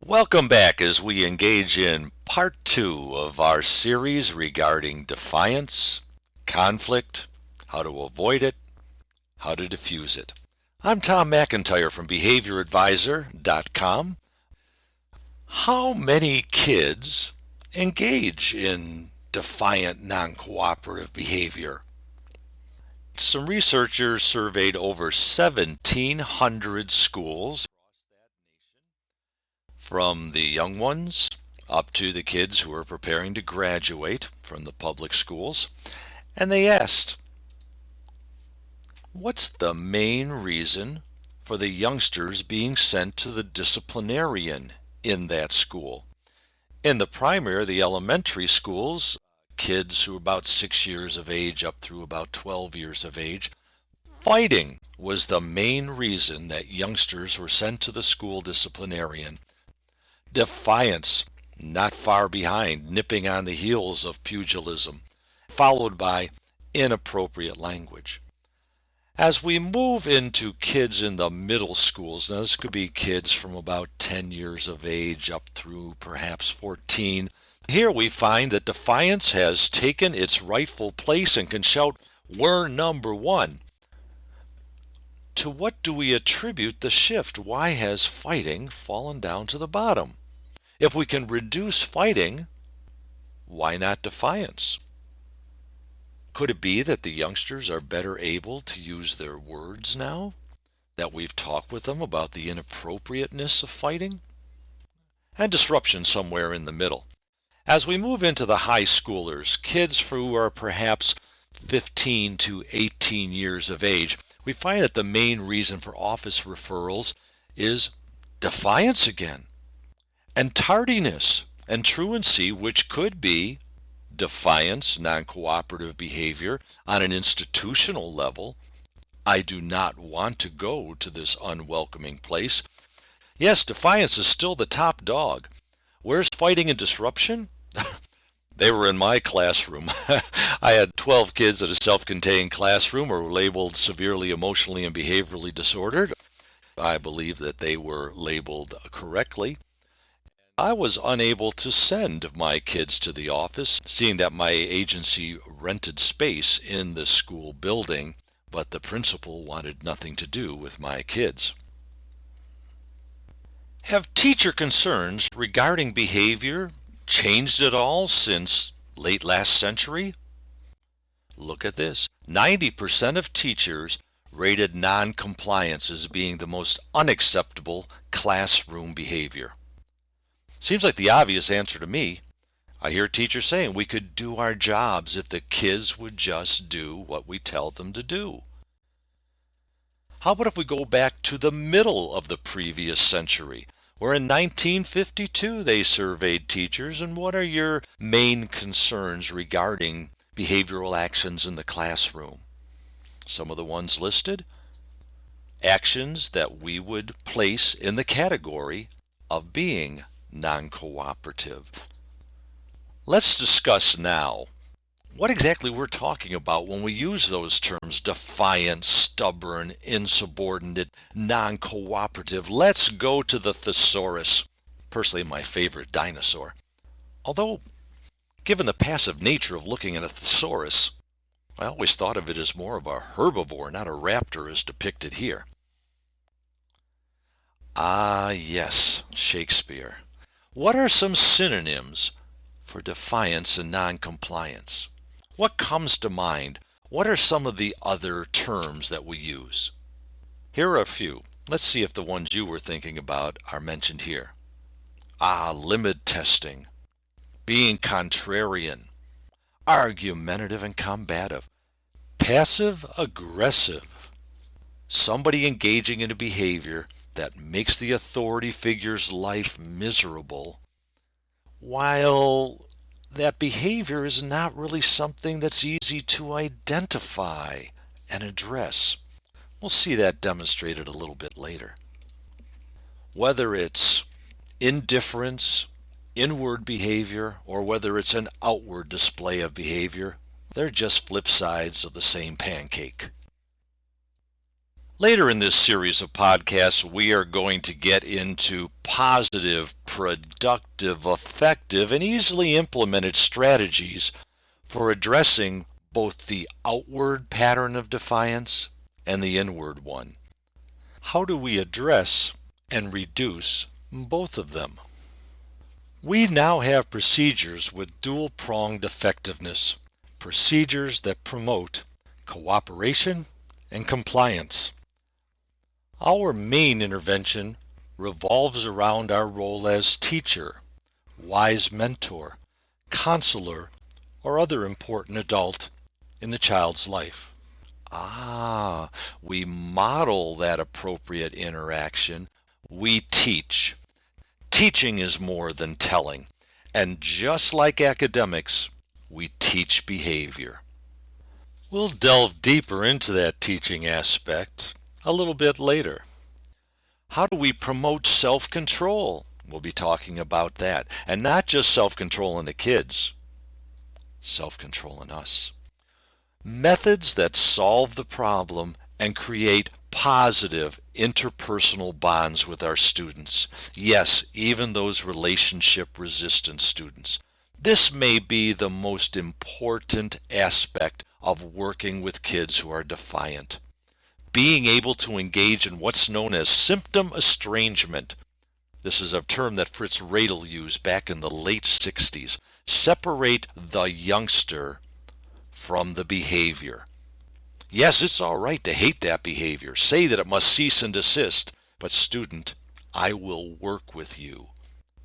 Welcome back as we engage in part two of our series regarding defiance, conflict, how to avoid it, how to diffuse it. I'm Tom McIntyre from BehaviorAdvisor.com. How many kids engage in defiant, non-cooperative behavior? Some researchers surveyed over 1,700 schools, from the young ones up to the kids who are preparing to graduate from the public schools, and they asked, what's the main reason for the youngsters being sent to the disciplinarian in that school? In the primary, the elementary schools, kids who are about 6 years of age up through about 12 years of age, fighting was the main reason that youngsters were sent to the school disciplinarian. Defiance, not far behind, nipping on the heels of pugilism, followed by inappropriate language. As we move into kids in the middle schools, now this could be kids from about 10 years of age up through perhaps 14, here we find that defiance has taken its rightful place and can shout, "We're number one." To what do we attribute the shift? Why has fighting fallen down to the bottom? If we can reduce fighting, why not defiance? Could it be that the youngsters are better able to use their words now that we've talked with them about the inappropriateness of fighting? And disruption somewhere in the middle. As we move into the high schoolers, kids who are perhaps 15 to 18 years of age, we find that the main reason for office referrals is defiance again, and tardiness and truancy, which could be defiance, non-cooperative behavior on an institutional level. I do not want to go to this unwelcoming place. Yes, defiance is still the top dog. Where's fighting and disruption? They were in my classroom. I had 12 kids at a self-contained classroom who were labeled severely emotionally and behaviorally disordered. I believe that they were labeled correctly. I was unable to send my kids to the office, seeing that my agency rented space in the school building, but the principal wanted nothing to do with my kids. Have teacher concerns regarding behavior changed at all since late last century? Look at this. 90% of teachers rated non-compliance as being the most unacceptable classroom behavior. Seems like the obvious answer to me. I hear teachers saying we could do our jobs if the kids would just do what we tell them to do. How about if we go back to the middle of the previous century, where in 1952 they surveyed teachers, and what are your main concerns regarding behavioral actions in the classroom? Some of the ones listed: actions that we would place in the category of being non-cooperative. Let's discuss now what exactly we're talking about when we use those terms: defiant, stubborn, insubordinate, non-cooperative. Let's go to the thesaurus, personally my favorite dinosaur. Although, given the passive nature of looking at a thesaurus, I always thought of it as more of a herbivore, not a raptor as depicted here. Ah, yes, Shakespeare. What are some synonyms for defiance and non-compliance? What comes to mind? What are some of the other terms that we use? Here are a few. Let's see if the ones you were thinking about are mentioned here. Limit testing, being contrarian, argumentative and combative, passive aggressive, somebody engaging in a behavior that makes the authority figure's life miserable, while that behavior is not really something that's easy to identify and address. We'll see that demonstrated a little bit later. Whether it's indifference, inward behavior, or whether it's an outward display of behavior, they're just flip sides of the same pancake. Later in this series of podcasts, we are going to get into positive, productive, effective, and easily implemented strategies for addressing both the outward pattern of defiance and the inward one. How do we address and reduce both of them? We now have procedures with dual-pronged effectiveness, procedures that promote cooperation and compliance. Our main intervention revolves around our role as teacher, wise mentor, counselor, or other important adult in the child's life. We model that appropriate interaction. We teach. Teaching is more than telling. And just like academics, we teach behavior. We'll delve deeper into that teaching aspect a little bit later. How do we promote self-control? We'll be talking about that. And not just self-control in the kids, self-control in us. Methods that solve the problem and create positive interpersonal bonds with our students. Yes, even those relationship-resistant students. This may be the most important aspect of working with kids who are defiant. Being able to engage in what's known as symptom estrangement. This is a term that Fritz Radel used back in the late 60s. Separate the youngster from the behavior. Yes, it's all right to hate that behavior. Say that it must cease and desist. But student, I will work with you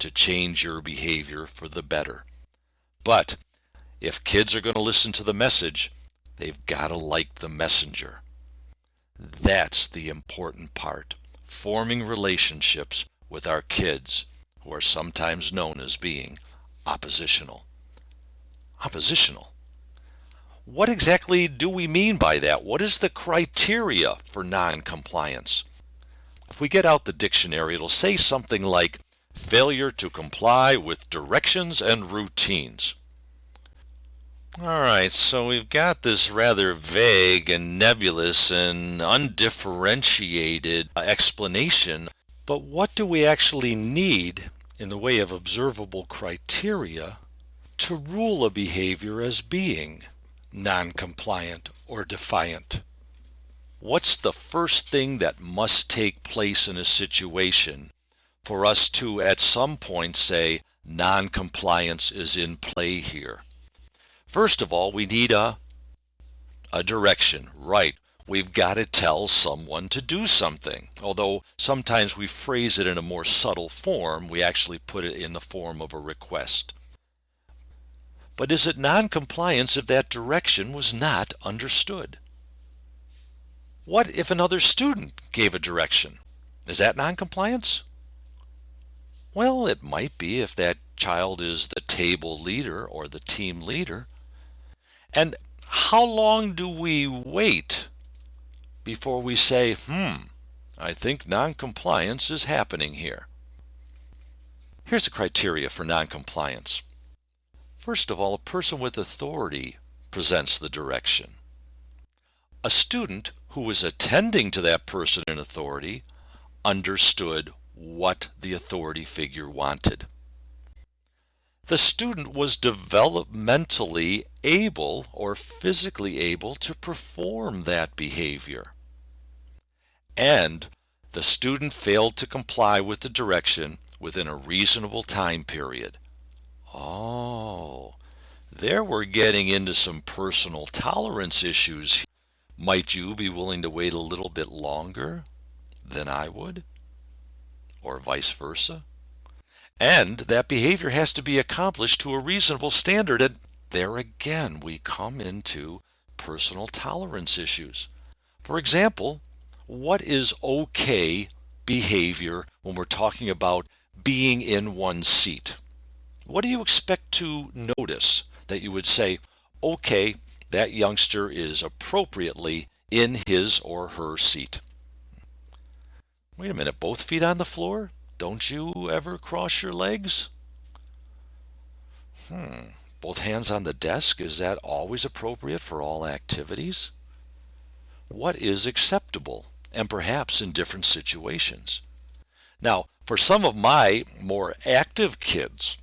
to change your behavior for the better. But if kids are going to listen to the message, they've got to like the messenger. That's the important part. Forming relationships with our kids who are sometimes known as being oppositional. Oppositional. What exactly do we mean by that? What is the criteria for non-compliance? If we get out the dictionary, it'll say something like failure to comply with directions and routines. Alright, so we've got this rather vague and nebulous and undifferentiated explanation, but what do we actually need in the way of observable criteria to rule a behavior as being non-compliant or defiant? What's the first thing that must take place in a situation for us to at some point say non-compliance is in play here? First of all, we need a direction, right? We've got to tell someone to do something. Although sometimes we phrase it in a more subtle form, we actually put it in the form of a request. But is it non-compliance if that direction was not understood? What if another student gave a direction? Is that non-compliance? Well, it might be if that child is the table leader or the team leader. And how long do we wait before we say, I think non-compliance is happening here? Here's the criteria for non-compliance. First of all, a person with authority presents the direction. A student who was attending to that person in authority understood what the authority figure wanted. The student was developmentally able or physically able to perform that behavior. And the student failed to comply with the direction within a reasonable time period. Oh, there we're getting into some personal tolerance issues. Might you be willing to wait a little bit longer than I would? Or vice versa? And that behavior has to be accomplished to a reasonable standard. And there again, we come into personal tolerance issues. For example, what is okay behavior when we're talking about being in one's seat? What do you expect to notice that you would say, okay, that youngster is appropriately in his or her seat? Wait a minute, both feet on the floor? Don't you ever cross your legs? Both hands on the desk? Is that always appropriate for all activities? What is acceptable? and perhaps in different situations. Now, for some of my more active kids,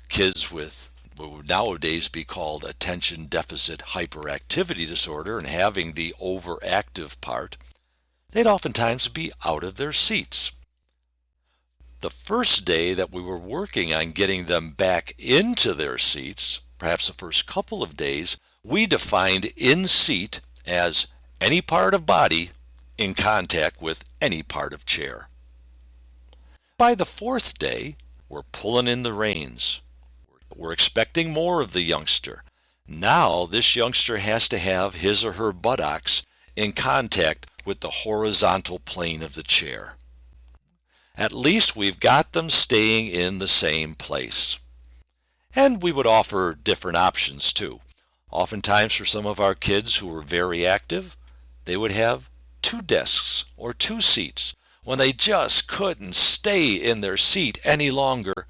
kids with what would nowadays be called attention deficit hyperactivity disorder and having the overactive part, they'd oftentimes be out of their seats. The first day that we were working on getting them back into their seats, perhaps the first couple of days, we defined in seat as any part of body in contact with any part of chair. By the fourth day, we're pulling in the reins. We're expecting more of the youngster. Now this youngster has to have his or her buttocks in contact with the horizontal plane of the chair. At least we've got them staying in the same place. And we would offer different options too. Oftentimes for some of our kids who were very active, they would have 2 desks or 2 seats. When they just couldn't stay in their seat any longer,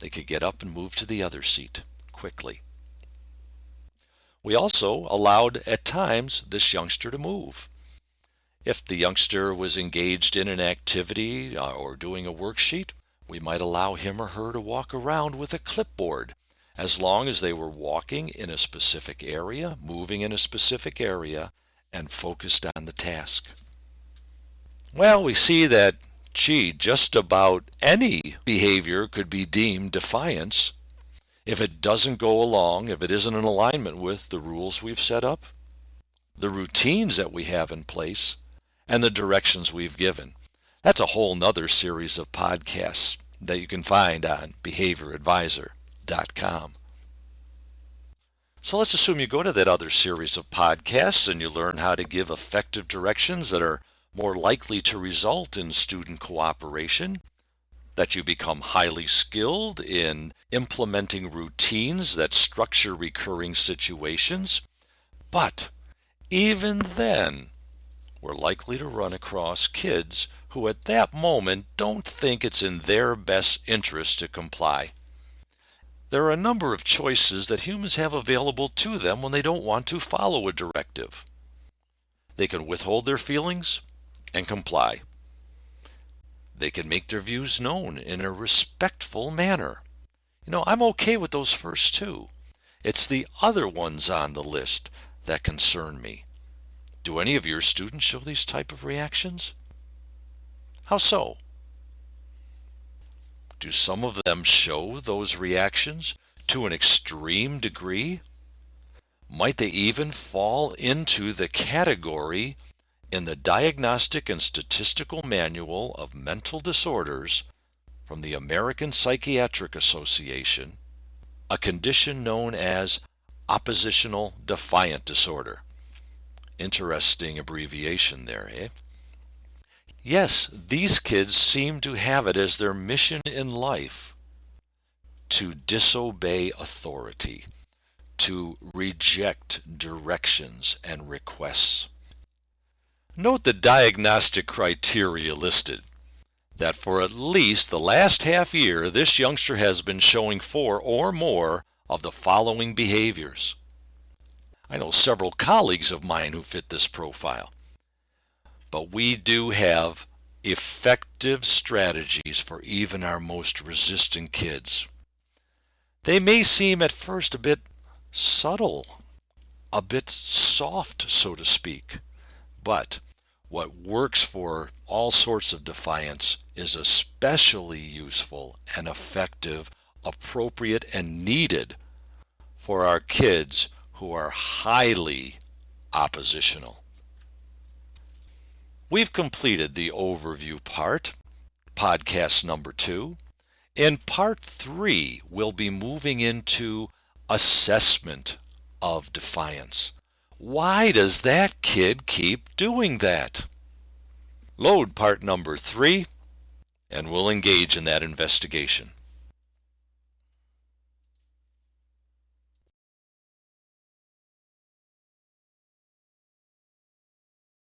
they could get up and move to the other seat quickly. We also allowed at times this youngster to move. If the youngster was engaged in an activity or doing a worksheet, we might allow him or her to walk around with a clipboard, as long as they were walking in a specific area, moving in a specific area, and focused on the task. Well, we see that, just about any behavior could be deemed defiance if it doesn't go along, if it isn't in alignment with the rules we've set up, the routines that we have in place, and the directions we've given. That's a whole nother series of podcasts that you can find on behavioradvisor.com. So let's assume you go to that other series of podcasts and you learn how to give effective directions that are more likely to result in student cooperation, that you become highly skilled in implementing routines that structure recurring situations. But even then, we're likely to run across kids who at that moment don't think it's in their best interest to comply. There are a number of choices that humans have available to them when they don't want to follow a directive. They can withhold their feelings and comply. They can make their views known in a respectful manner. I'm okay with those first 2. It's the other ones on the list that concern me. Do any of your students show these type of reactions? How so? Do some of them show those reactions to an extreme degree? Might they even fall into the category in the Diagnostic and Statistical Manual of Mental Disorders from the American Psychiatric Association, a condition known as oppositional defiant disorder? Interesting abbreviation there, eh? Yes, these kids seem to have it as their mission in life to disobey authority, to reject directions and requests. Note the diagnostic criteria listed, that for at least the last half year, this youngster has been showing 4 or more of the following behaviors. I know several colleagues of mine who fit this profile. But we do have effective strategies for even our most resistant kids. They may seem at first a bit subtle, a bit soft, so to speak, but what works for all sorts of defiance is especially useful and effective, appropriate, and needed for our kids who are highly oppositional. We've completed the overview part, podcast number 2. In part 3, we'll be moving into assessment of defiance. Why does that kid keep doing that? Load part number 3, and we'll engage in that investigation.